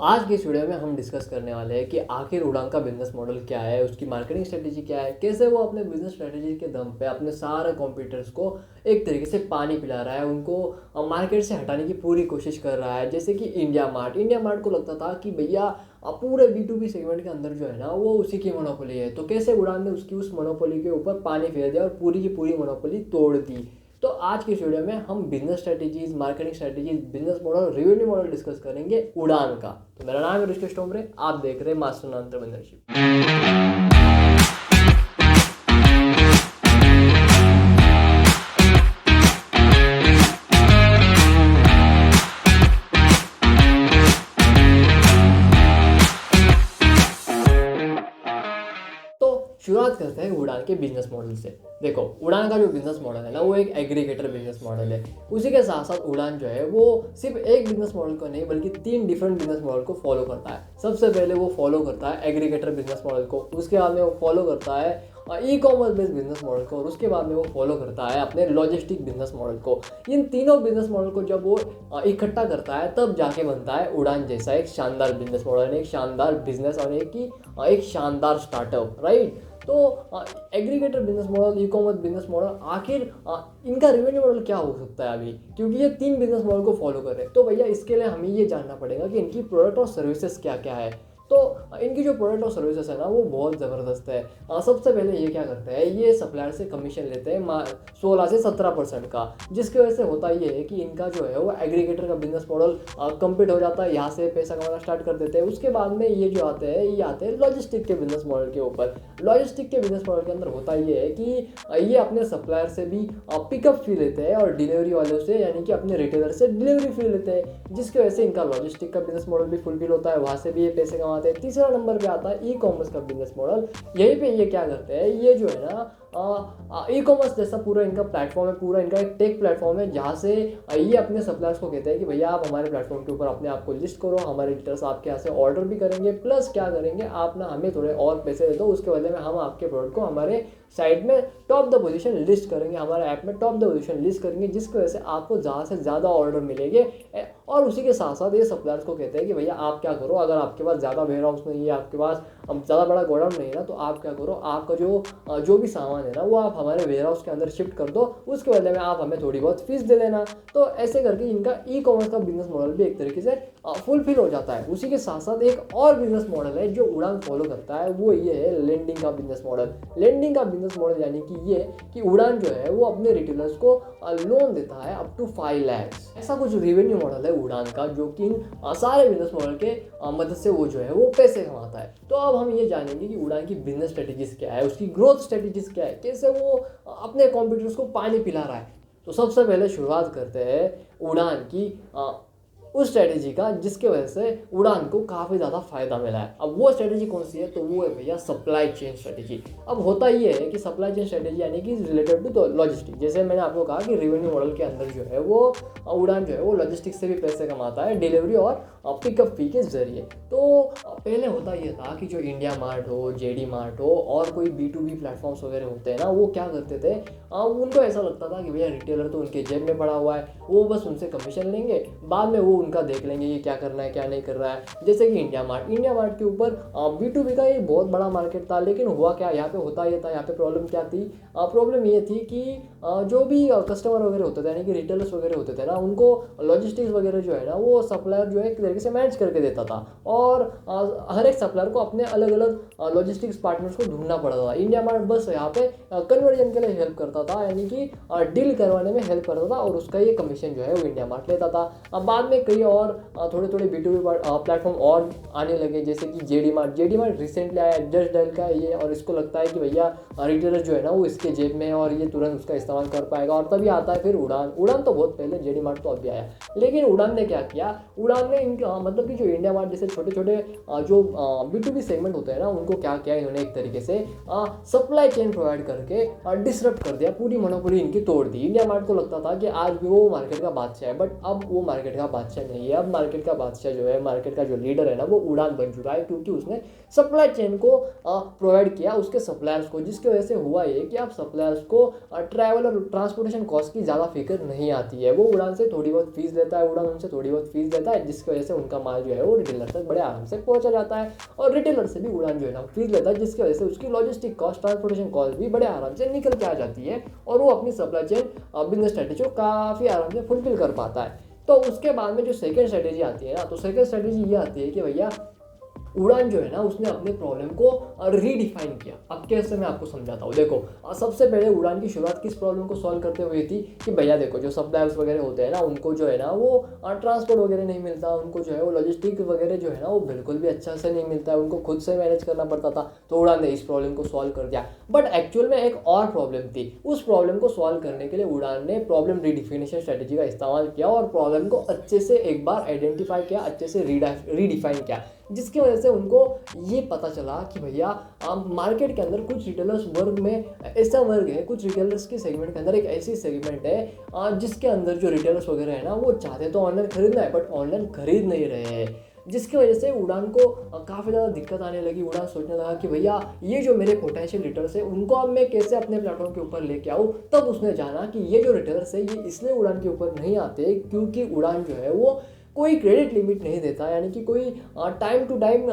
आज की इस वीडियो में हम डिस्कस करने वाले हैं कि आखिर उड़ान का बिजनेस मॉडल क्या है, उसकी मार्केटिंग स्ट्रेटेजी क्या है, कैसे वो अपने बिजनेस स्ट्रेटेजी के दम पे अपने सारे कॉम्पिटिटर्स को एक तरीके से पानी पिला रहा है, उनको मार्केट से हटाने की पूरी कोशिश कर रहा है। जैसे कि इंडिया मार्ट को लगता था कि भैया पूरे B2B सेगमेंट के अंदर जो है ना वो उसी की मोनोपोली है, तो कैसे उड़ान ने उसकी उस मोनोपोली के ऊपर पानी फेर दिया और पूरी की पूरी मोनोपोली तोड़ दी। तो आज की इस वीडियो में हम business strategies, marketing strategies, business model, revenue model discuss करेंगे उड़ान का। तो मेरा नाम है ऋषिकेश टोमरे, आप देख रहे हैं मास्टर एंटरप्रेन्योरशिप। शुरुआत करते हैं उड़ान के बिजनेस मॉडल से। देखो, उड़ान का जो बिजनेस मॉडल है ना वो एक एग्रीगेटर बिजनेस मॉडल है। उसी के साथ साथ उड़ान जो है वो सिर्फ एक बिजनेस मॉडल को नहीं बल्कि 3 डिफरेंट बिजनेस मॉडल को फॉलो करता है। सबसे पहले वो फॉलो करता है एग्रीगेटर बिजनेस मॉडल को, उसके बाद में वो फॉलो करता है ई-कॉमर्स बेस्ड बिजनेस मॉडल को, और उसके बाद में वो फॉलो करता है अपने लॉजिस्टिक बिजनेस मॉडल को। इन तीनों बिजनेस मॉडल को जब वो इकट्ठा करता है तब जाके बनता है उड़ान जैसा एक शानदार बिजनेस मॉडल, एक शानदार बिजनेस और एक शानदार स्टार्टअप, राइट। तो aggregator business model, e-commerce business model, आखिर इनका रेवेन्यू मॉडल क्या हो सकता है अभी, क्योंकि ये 3 बिजनेस मॉडल को फॉलो कर रहे हैं। तो भैया इसके लिए हमें ये जानना पड़ेगा कि इनकी प्रोडक्ट और सर्विसेज क्या क्या है। तो इनकी जो प्रोडक्ट और सर्विसेज है ना वो बहुत ज़बरदस्त है। सबसे पहले ये क्या करते हैं, ये सप्लायर से कमीशन लेते हैं 16 से 17% का, जिसकी वजह से होता ये है कि इनका जो है वो एग्रीगेटर का बिजनेस मॉडल कंप्लीट हो जाता है, यहाँ से पैसा कमाना स्टार्ट कर देते हैं। उसके बाद में ये जो आते हैं लॉजिस्टिक के बिजनेस मॉडल के ऊपर। लॉजिस्टिक के बिजनेस मॉडल के अंदर होता ये है कि ये अपने सप्लायर से भी पिकअप फी लेते हैं और डिलीवरी वालों से यानी कि अपने रिटेलर से डिलीवरी फी लेते हैं, जिसकी वजह से इनका लॉजिस्टिक का बिजनेस मॉडल भी फुलफिल होता है, वहाँ से भी ये पैसे कमाते हैं। तीसरा नंबर पे आता है ई-कॉमर्स का बिजनेस मॉडल। यहीं पे ये क्या करते हैं, ये जो है ना ई-कॉमर्स जैसा पूरा इनका प्लेटफॉर्म है, पूरा इनका एक टेक प्लेटफॉर्म है, जहाँ से ये अपने सप्लायर्स को कहते हैं कि भैया आप हमारे प्लेटफॉर्म के ऊपर अपने आप को लिस्ट करो, हमारे रिटेलर्स आपके यहाँ से ऑर्डर भी करेंगे, प्लस क्या करेंगे आप ना हमें थोड़े और पैसे दे दो, उसके बदले में हम आपके प्रोडक्ट को हमारे साइट में टॉप द पोजीशन लिस्ट करेंगे, हमारे ऐप में टॉप द पोजीशन लिस्ट करेंगे, जिसकी वजह से आपको ज़्यादा से ज़्यादा ऑर्डर मिलेंगे। और उसी के साथ साथ ये सप्लायर्स को कहते हैं कि भैया आप क्या करो, अगर आपके पास ज़्यादा वेयर हाउस नहीं है, आपके पास ज़्यादा बड़ा गोडाउन नहीं है ना, तो आप क्या करो, आपका जो भी सामान है ना वो आप हमारे वेयर हाउस के अंदर शिफ्ट कर दो, उसके बदले में आप हमें थोड़ी बहुत फीस दे देना। तो ऐसे करके इनका ई-कॉमर्स का बिजनेस मॉडल भी एक तरीके से फुलफिल हो जाता है। उसी के साथ साथ एक और बिजनेस मॉडल है जो उड़ान फॉलो करता है, वो ये है लेंडिंग का बिजनेस मॉडल। लेंडिंग का बिजनेस मॉडल यानी कि ये कि उड़ान जो है वो अपने रिटेलर्स को लोन देता है अप टू 5 लाख। ऐसा कुछ रेवेन्यू मॉडल है उड़ान का, जो कि सारे बिजनेस मॉडल के मदद से वो जो है वो पैसे कमाता है। तो अब हम ये जानेंगे कि उड़ान की बिजनेस स्ट्रेटेजीज क्या है, उसकी ग्रोथ स्ट्रेटेजीज क्या है, कैसे वो अपने कॉम्पिटिटर्स को पानी पिला रहा है। तो सबसे पहले शुरुआत करते हैं उड़ान की उस स्ट्रेटेजी का जिसके वजह से उड़ान को काफ़ी ज़्यादा फायदा मिला है। अब वो स्ट्रेटेजी कौन सी है, तो वो है भैया सप्लाई चेन स्ट्रेटेजी। अब होता ये है कि सप्लाई चेन स्ट्रेटेजी यानी कि रिलेटेड टू लॉजिस्टिक। जैसे मैंने आपको कहा कि रेवेन्यू मॉडल के अंदर जो है वो उड़ान जो है वो लॉजिस्टिक से भी पैसे कमाता है, डिलीवरी और पिकअप फी के जरिए। तो पहले होता ये था कि जो इंडिया मार्ट हो, जेडी मार्ट हो और कोई B2B प्लेटफॉर्म्स वगैरह होते हैं ना, वो क्या करते थे, उनको ऐसा लगता था कि भैया रिटेलर तो उनके जेब में पड़ा हुआ है, वो बस उनसे कमीशन लेंगे, बाद में वो उनका देख लेंगे ये क्या करना है क्या नहीं कर रहा है। जैसे कि इंडिया मार्ट के ऊपर B2B का एक बहुत बड़ा मार्केट था, लेकिन हुआ क्या, यहाँ पे होता ये था, यहाँ पे प्रॉब्लम क्या थी, प्रॉब्लम ये थी कि जो भी कस्टमर वगैरह होते थे यानी कि रिटेलर्स वगैरह होते थे ना, उनको लॉजिस्टिक्स वगैरह जो है ना वो सप्लायर जो है एक तरीके से मैनेज करके देता था, और हर एक सप्लायर को अपने अलग अलग लॉजिस्टिक्स पार्टनर्स को ढूंढना पड़ता था। इंडिया मार्ट बस यहाँ पे कन्वर्जन के लिए हेल्प करता था, यानी कि डील करवाने में हेल्प करता था, और उसका ये कमीशन जो है वो इंडिया मार्ट लेता था। अब बाद में कई और थोड़े B2B प्लेटफॉर्म और आने लगे, जैसे कि जेडी मार्ट रिसेंटली आया, जस्ट डायल का ये, और इसको लगता है कि भैया रिटेलर जो है ना वो इसके जेब में है और ये तुरंत उसका इस्तेमाल कर पाएगा, और तभी आता है फिर उड़ान तो बहुत पहले, जेडी मार्ट तो अभी आया। लेकिन उड़ान ने क्या किया, उड़ान ने इनका मतलब कि जो इंडिया मार्ट जैसे छोटे छोटे जो B2B सेगमेंट होते हैं ना, उनको क्या किया इन्होंने, एक तरीके से सप्लाई चेन प्रोवाइड करके डिसरप्ट कर दिया, पूरी मोनोपोली इनकी तोड़ दी। इंडिया मार्ट को लगता था कि आज भी वो मार्केट का बादशाह है, बट अब वो मार्केट का बादशाह बादशाह नहीं है, अब मार्केट का बादशाह जो है, मार्केट का जो लीडर है ना, वो उड़ान बन चुका है, क्योंकि उसने सप्लाई चेन को प्रोवाइड किया उसके सप्लायर्स को, जिसकी वजह से हुआ ये कि आप सप्लायर्स को ट्रैवल और ट्रांसपोर्टेशन कॉस्ट की ज़्यादा फिक्र नहीं आती है। वो उड़ान से थोड़ी बहुत फीस लेता है, उड़ान उनसे थोड़ी बहुत फीस लेता है, जिसकी वजह से उनका माल जो है वो रिटेलर तक बड़े आराम से पहुंचा जाता है, और रिटेलर से भी उड़ान जो है ना फीस लेता है, जिसकी वजह से उसकी लॉजिस्टिक कॉस्ट, ट्रांसपोर्टेशन कॉस्ट भी बड़े आराम से निकल के आ जाती है, और वो अपनी सप्लाई चेन बिजनेस स्ट्रेटेजी को काफ़ी आराम से फुलफिल कर पाता है। तो उसके बाद में जो सेकंड स्ट्रेटेजी आती है ना, तो सेकंड स्ट्रेटेजी ये आती है कि भैया उड़ान जो है ना उसने अपने प्रॉब्लम को रीडिफाइन किया। अब कैसे मैं आपको समझाता हूँ। देखो, सबसे पहले उड़ान की शुरुआत किस प्रॉब्लम को सॉल्व करते हुए थी कि भैया देखो, जो सप्लायर्स वगैरह होते हैं ना, उनको जो है ना वो ट्रांसपोर्ट वगैरह नहीं मिलता, उनको जो है वो लॉजिस्टिक वगैरह जो है ना वो बिल्कुल भी अच्छा से नहीं मिलता है, उनको खुद से मैनेज करना पड़ता था। तो उड़ान ने इस प्रॉब्लम को सॉल्व कर दिया। बट एक्चुअल में एक और प्रॉब्लम थी, उस प्रॉब्लम को सॉल्व करने के लिए उड़ान ने प्रॉब्लम रीडिफिनेशन स्ट्रेटेजी का इस्तेमाल किया, और प्रॉब्लम को अच्छे से एक बार आइडेंटिफाई किया, अच्छे से रीडिफाइन किया, जिसकी वजह से उनको ये पता चला कि भैया मार्केट के अंदर कुछ रिटेलर्स वर्ग में ऐसा वर्ग है, कुछ रिटेलर्स के सेगमेंट के अंदर एक ऐसी सेगमेंट है जिसके अंदर जो रिटेलर्स वगैरह है ना वो चाहते तो ऑनलाइन खरीदना है, बट ऑनलाइन खरीद नहीं रहे हैं, जिसकी वजह से उड़ान को काफ़ी ज़्यादा दिक्कत आने लगी। उड़ान सोचने लगा कि भैया ये जो मेरे पोटेंशियल रिटेलर्स है उनको अब मैं कैसे अपने प्लेटफॉर्म के ऊपर लेके आऊँ। तब उसने जाना कि ये जो रिटेलर्स है ये इसलिए उड़ान के ऊपर नहीं आते क्योंकि उड़ान जो है वो कोई क्रेडिट लिमिट नहीं देता, यानी कि कोई टाइम टू टाइम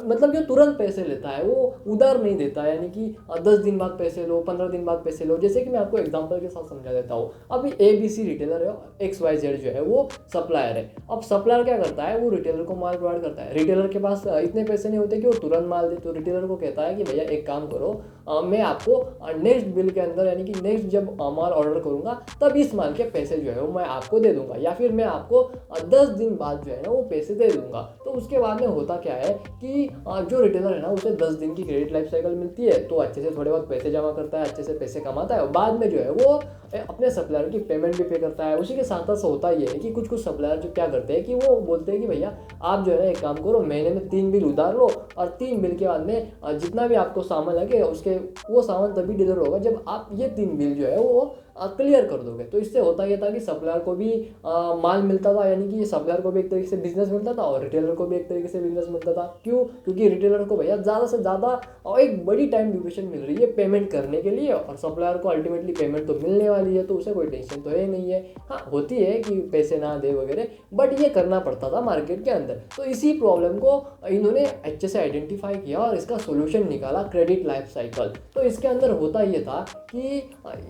मतलब जो तुरंत पैसे लेता है वो उधार नहीं देता, यानी कि 10 दिन बाद पैसे लो, 15 दिन बाद पैसे लो। जैसे कि मैं आपको एग्जांपल के साथ समझा देता हूँ। अभी ABC रिटेलर है, XYZ जो है वो सप्लायर है। अब सप्लायर क्या करता है, वो रिटेलर को माल प्रोवाइड करता है। रिटेलर के पास इतने पैसे नहीं होते कि वो तुरंत माल दे, तो रिटेलर को कहता है कि भैया एक काम करो, मैं आपको नेक्स्ट बिल के अंदर, यानी कि नेक्स्ट जब माल ऑर्डर करूँगा तब इस माल के पैसे जो है वो मैं आपको दे दूंगा, या फिर मैं आपको 10 दिन बाद जो है ना वो पैसे दे दूंगा। तो उसके बाद में होता क्या है कि जो रिटेलर है ना उसे 10 दिन की क्रेडिट लाइफ साइकिल मिलती है, तो अच्छे से थोड़े बहुत पैसे जमा करता है, अच्छे से पैसे कमाता है, और बाद में जो है वो अपने सप्लायर की पेमेंट भी पे करता है। उसी के साथ साथ होता ये है कि कुछ कुछ सप्लायर जो क्या करते हैं कि वो बोलते हैं कि भैया आप जो है ना एक काम करो, महीने में 3 बिल उधार लो, और 3 बिल के बाद में जितना भी आपको सामान लगे उसके वो सामान तभी डिलीवर होगा जब आप ये 3 बिल जो है वो क्लियर कर दोगे। तो इससे होता ये था कि सप्लायर को भी माल मिलता था, यानी कि सप्लायर को भी एक तरीके से बिजनेस मिलता था, और रिटेलर को भी एक तरीके से बिजनेस मिलता था। क्यों? क्योंकि रिटेलर को भैया ज़्यादा से ज़्यादा और एक बड़ी टाइम ड्यूरेशन मिल रही है पेमेंट करने के लिए, और सप्लायर को अल्टीमेटली पेमेंट तो मिलने वाली है, तो उसे कोई टेंशन तो है नहीं है। हाँ, होती है कि पैसे ना दे वगैरह, बट ये करना पड़ता था मार्केट के अंदर। तो इसी प्रॉब्लम को इन्होंने अच्छे से आइडेंटिफाई किया और इसका सोल्यूशन निकाला, क्रेडिट लाइफ साइकिल। तो इसके अंदर होता ये था कि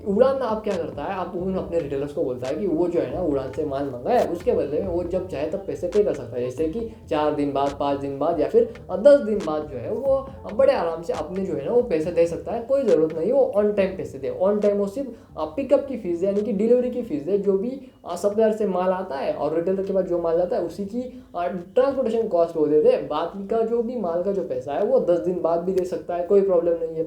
उड़ान आप क्या करता है, आप अपने रिटेलर्स को बोलता है कि वो जो है ना उड़ान से माल मंगाए, उसके बदले में वो जब चाहे तब पैसे पे कर सकता है, जैसे कि 4 दिन बाद, 5 दिन बाद, या फिर 10 दिन बाद जो है वो बड़े आराम से अपने जो है ना वो पैसे दे सकता है। कोई ज़रूरत नहीं वो ऑन टाइम पैसे दे। ऑन टाइम वो सिर्फ पिकअप की फीस है, यानी कि डिलीवरी की फीस है, जो भी सप्लायर से माल आता है और रिटेलर के पास जो माल जाता है उसी की ट्रांसपोर्टेशन कॉस्ट वो दे दे। बाकी का जो भी माल का जो पैसा है वो 10 दिन बाद भी दे सकता है, कोई प्रॉब्लम नहीं है।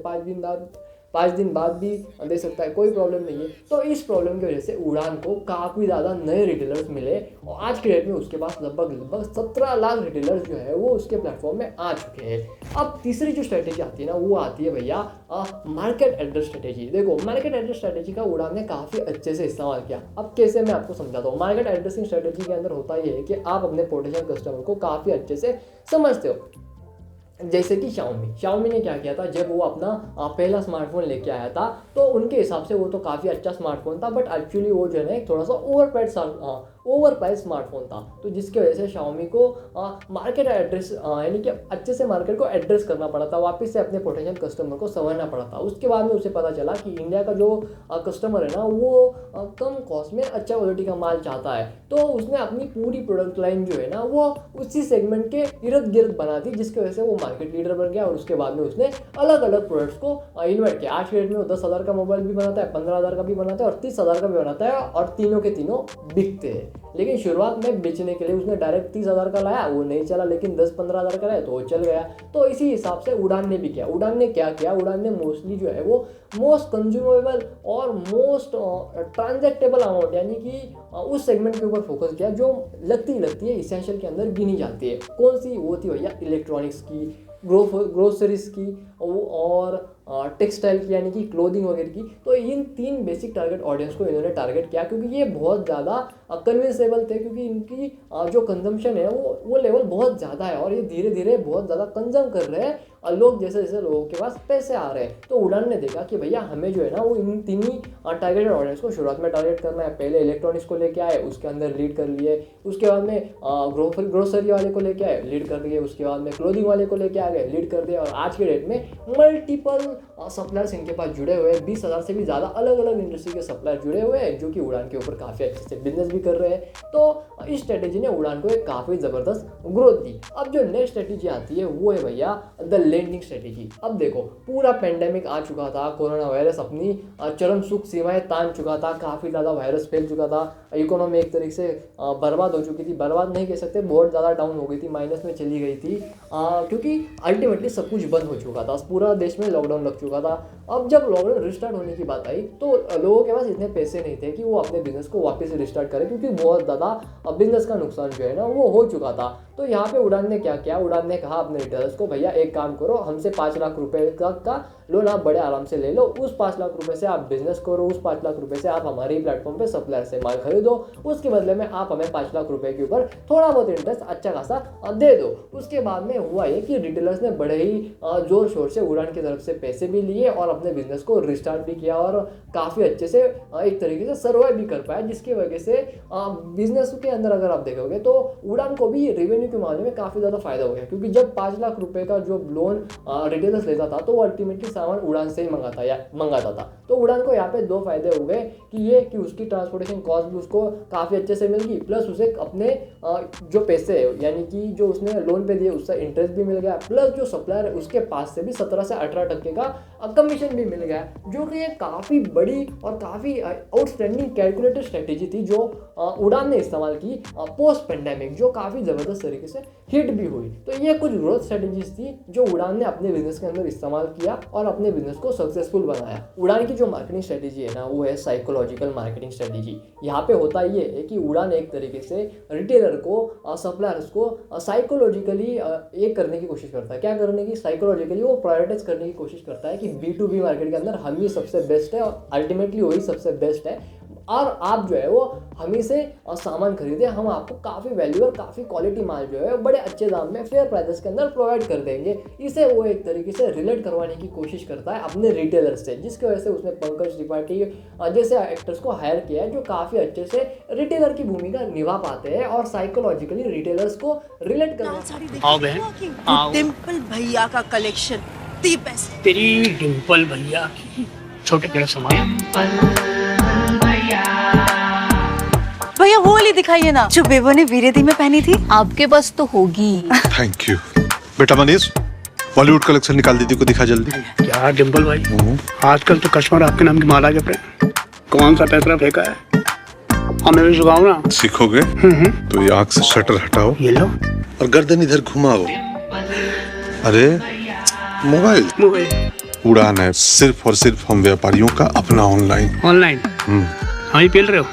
5 दिन बाद भी दे सकता है, कोई प्रॉब्लम नहीं है। तो इस प्रॉब्लम की वजह से उड़ान को काफ़ी ज़्यादा नए रिटेलर्स मिले, और आज के डेट में उसके पास लगभग 17 लाख रिटेलर्स जो है वो उसके प्लेटफॉर्म में आ चुके हैं। अब तीसरी जो स्ट्रेटेजी आती है ना वो आती है भैया मार्केट एड्रेस स्ट्रेटेजी। देखो, मार्केट एड्रेस स्ट्रेटेजी का उड़ान ने काफ़ी अच्छे से इस्तेमाल किया। अब कैसे, मैं आपको समझाता हूँ। मार्केट एड्रेसिंग स्ट्रेटेजी के अंदर होता ये है कि आप अपने पोटेंशियल कस्टमर को काफ़ी अच्छे से समझते हो। जैसे कि शाओमी ने क्या किया था, जब वो अपना पहला स्मार्टफोन लेके आया था तो उनके हिसाब से वो तो काफ़ी अच्छा स्मार्टफोन था, बट एक्चुअली वो जो है ना एक थोड़ा सा ओवर प्राइस स्मार्टफोन था। तो जिसकी वजह से शाओमी को मार्केट एड्रेस यानी कि अच्छे से मार्केट को एड्रेस करना पड़ा था, वापस से अपने पोटेंशियल कस्टमर को समझना पड़ा था। उसके बाद में उसे पता चला कि इंडिया का जो कस्टमर है ना वो कम कॉस्ट में अच्छा क्वालिटी का माल चाहता है। तो उसने अपनी पूरी प्रोडक्ट लाइन जो है ना वो उसी सेगमेंट के इर्द गिर्द बना दी, जिसकी वजह से वो मार्केट लीडर बन गया। और उसके बाद में उसने अलग अलग प्रोडक्ट्स को इन्वेट किया। आज के डेट में वो 10,000 का मोबाइल भी बनाता है, 15,000 का भी बनाता है और 30,000 का भी बनाता है, और तीनों के तीनों बिकते हैं। लेकिन शुरुआत में बेचने के लिए उसने डायरेक्ट 30,000 का लाया, वो नहीं चला, लेकिन 10-15,000 का लाया तो वो चल गया। तो इसी हिसाब से उड़ान ने भी किया। उड़ान ने क्या किया, उड़ान ने मोस्टली जो है वो मोस्ट कंज्यूमेबल और मोस्ट ट्रांजेक्टेबल अमाउंट, यानी कि उस सेगमेंट के ऊपर फोकस किया जो लगती है इसेंशियल के अंदर गिनी जाती है। कौन सी? वो थी भैया इलेक्ट्रॉनिक्स की, ग्रोसरीज की और टेक्सटाइल की यानी कि क्लोथिंग वगैरह की। तो इन 3 बेसिक टारगेट ऑडियंस को इन्होंने टारगेट किया क्योंकि ये बहुत ज़्यादा कन्विंसेबल थे, क्योंकि इनकी जो कंजम्पशन है वो लेवल बहुत ज़्यादा है और ये धीरे धीरे बहुत ज़्यादा कंज्यूम कर रहे हैं और लोग जैसे जैसे लोगों के पास पैसे आ रहे हैं। तो उड़ान ने देखा कि भैया हमें जो है ना वो इन 3 ही टारगेटेड ऑडियंस को शुरुआत में टारगेट करना है। पहले इलेक्ट्रॉनिक्स को लेके आए, उसके अंदर लीड कर लिए, उसके बाद में ग्रोसरी वाले को लेके आए, लीड कर दिए, उसके बाद में क्लोथिंग वाले को लेके आ गए, लीड कर दिया। और आज के डेट में मल्टीपल सप्लायर्स इनके पास जुड़े हुए हैं, 20,000 से भी ज़्यादा अलग अलग इंडस्ट्री के सप्लायर जुड़े हुए हैं जो कि उड़ान के ऊपर काफ़ी अच्छे से बिजनेस भी कर रहे हैं। तो इस स्ट्रेटेजी ने उड़ान को एक काफ़ी ज़बरदस्त ग्रोथ दी। अब जो नेक्स्ट स्ट्रेटेजी आती है वो है भैया द लेंडिंग स्ट्रेटेजी। अब देखो पूरा पेंडेमिक आ चुका था, कोरोना वायरस अपनी चरम सुख सीमाएं तान चुका था, काफ़ी ज़्यादा वायरस फैल चुका था, इकोनॉमी एक तरीके से बर्बाद हो चुकी थी, बर्बाद नहीं कह सकते, बहुत ज़्यादा डाउन हो गई थी, माइनस में चली गई थी, क्योंकि अल्टीमेटली सब कुछ बंद हो चुका था, पूरा देश में लॉकडाउन लग चुका था। अब जब लॉकडाउन रिस्टार्ट होने की बात आई तो लोगों के पास इतने पैसे नहीं थे कि वो अपने बिजनेस को वापस से रिस्टार्ट करें, क्योंकि बहुत ज़्यादा बिजनेस का नुकसान जो है ना वो हो चुका था। तो यहाँ पे उड़ान ने क्या किया, उड़ान ने कहा अपने रिटेलर्स को भैया एक काम करो, हमसे 5 लाख रुपए का लोन आप बड़े आराम से ले लो, उस 5 लाख रुपए से आप बिजनेस करो, उस 5 लाख रुपए से आप हमारे ही प्लेटफॉर्म पे सप्लायर से माल खरीदो, उसके बदले में आप हमें 5 लाख रुपए के ऊपर थोड़ा बहुत इंटरेस्ट अच्छा खासा दे दो। उसके बाद में हुआ ये कि रिटेलर्स ने बड़े ही जोर शोर से उड़ान की तरफ से पैसे भी लिए और अपने बिजनेस को रिस्टार्ट भी किया और काफ़ी अच्छे से एक तरीके से सर्वाइव भी कर पाया, जिसकी वजह से बिजनेस के अंदर अगर आप देखोगे तो उड़ान को भी रेवेन्यू के मामले में काफ़ी ज़्यादा फायदा हो गया, क्योंकि जब 5 लाख रुपए का जो लोन रिटेलर्स लेता था तो वो अल्टीमेटली सामान उड़ान से ही मंगाता था। तो उड़ान को यहाँ पे 2 फायदे हो गए कि ये कि उसकी ट्रांसपोर्टेशन कॉस्ट भी उसको काफ़ी अच्छे से मिल गई, प्लस उसे अपने जो पैसे यानी कि जो उसने लोन पे दिए उसका इंटरेस्ट भी मिल गया, प्लस जो सप्लायर है उसके पास से भी 17 से 18% का कमीशन भी मिल गया, जो कि एक काफ़ी बड़ी और काफ़ी आउटस्टैंडिंग कैलकुलेटेड स्ट्रेटेजी थी जो उड़ान ने इस्तेमाल की पोस्ट पेंडेमिक, जो काफ़ी ज़बरदस्त तरीके से हिट भी हुई। तो ये कुछ ग्रोथ स्ट्रेटेजीज थी जो उड़ान ने अपने बिजनेस के अंदर इस्तेमाल किया और अपने बिजनेस को सक्सेसफुल बनाया। उड़ान की जो मार्केटिंग स्ट्रेटेजी है ना वो है साइकोलॉजिकल मार्केटिंग स्ट्रेटेजी। यहाँ पे होता ये है कि उड़ान एक तरीके से रिटेलर को, सप्लायर्स को साइकोलॉजिकली एक करने की कोशिश करता है। क्या करने की? साइकोलॉजिकली वो प्रायोरिटाइज करने की कोशिश करता है कि B2B मार्केट के अंदर हम ही सबसे बेस्ट है और अल्टीमेटली वही सबसे बेस्ट है और आप जो है वो हम ही से सामान खरीदे, हम आपको काफ़ी वैल्यू और काफ़ी क्वालिटी माल जो है बड़े अच्छे दाम में फेयर प्राइसेस के अंदर प्रोवाइड कर देंगे। इसे वो एक तरीके से रिलेट करवाने की कोशिश करता है अपने रिटेलर्स से, जिसकी वजह से उसने पंकज त्रिपाठी जैसे एक्टर्स को हायर किया है जो काफ़ी अच्छे से रिटेलर की भूमिका निभा पाते हैं और साइकोलॉजिकली रिटेलर्स को रिलेट कर। डिम्पल भैया का कलेक्शन दी बेस्ट, तेरी डिम्पल भैया की छोटे बड़े सामान। भैया वो वाली दिखाइए ना जो बेबो ने वीरेदी में पहनी थी। आपके पास तो होगी। थैंक यू बेटा। मनीष बॉलीवुड कलेक्शन निकाल दीदी को दिखा जल्दी। क्या डिम्पल भाई, आजकल तो कस्टमर आपके नाम की माला जप रहे। कौन सा पैसा फेंका है, हमें भी सिखाओ ना। सीखोगे तो ये आँख से शटर हटाओ, ये लो, और गर्दन इधर घुमाओ। अरे मोबाइल उड़ान है, सिर्फ और सिर्फ हम व्यापारियों का अपना ऑनलाइन। हम ही पेल रहे हो?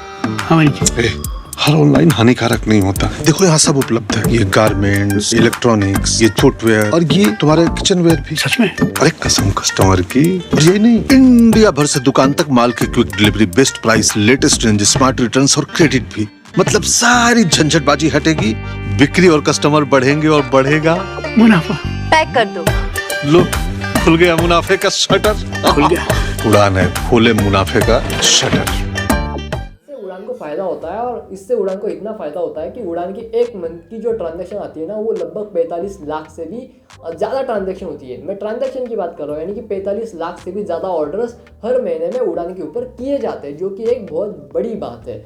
हर ऑनलाइन हानिकारक नहीं होता। देखो यहाँ सब उपलब्ध है, ये गारमेंट्स, इलेक्ट्रॉनिक्स, ये फुटवेयर और ये तुम्हारे किचन वेयर भी। सच में? अरे कसम कस्टमर की। और ये नहीं, इंडिया भर से दुकान तक माल की quick delivery, best price, latest range, smart returns और क्रेडिट भी। मतलब सारी झंझटबाजी हटेगी, बिक्री और कस्टमर बढ़ेंगे और बढ़ेगा मुनाफा। पैक कर दो। लो खुल गया मुनाफे का शटर। खुल गया। उड़ान है, खोले मुनाफे का शटर। उड़ान को फायदा होता है और इससे उड़ान को इतना फायदा होता है कि उड़ान की एक मंथ की जो ट्रांजैक्शन आती है ना वो लगभग 45 लाख से भी ज़्यादा ट्रांजैक्शन होती है। मैं ट्रांजैक्शन की बात कर रहा हूँ, यानी कि 45 लाख से भी ज़्यादा ऑर्डर्स हर महीने में उड़ान के ऊपर किए जाते हैं, जो कि एक बहुत बड़ी बात है।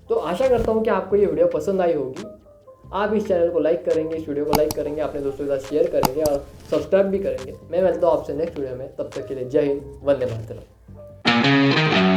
तो आशा करता हूँ कि आपको ये वीडियो पसंद आई होगी। आप इस चैनल को लाइक करेंगे, इस वीडियो को लाइक करेंगे, अपने दोस्तों के साथ शेयर करेंगे और सब्सक्राइब भी करेंगे। मैं मिलता हूँ आपसे नेक्स्ट वीडियो में, तब तक के लिए जय हिंद, वंदे मातरम।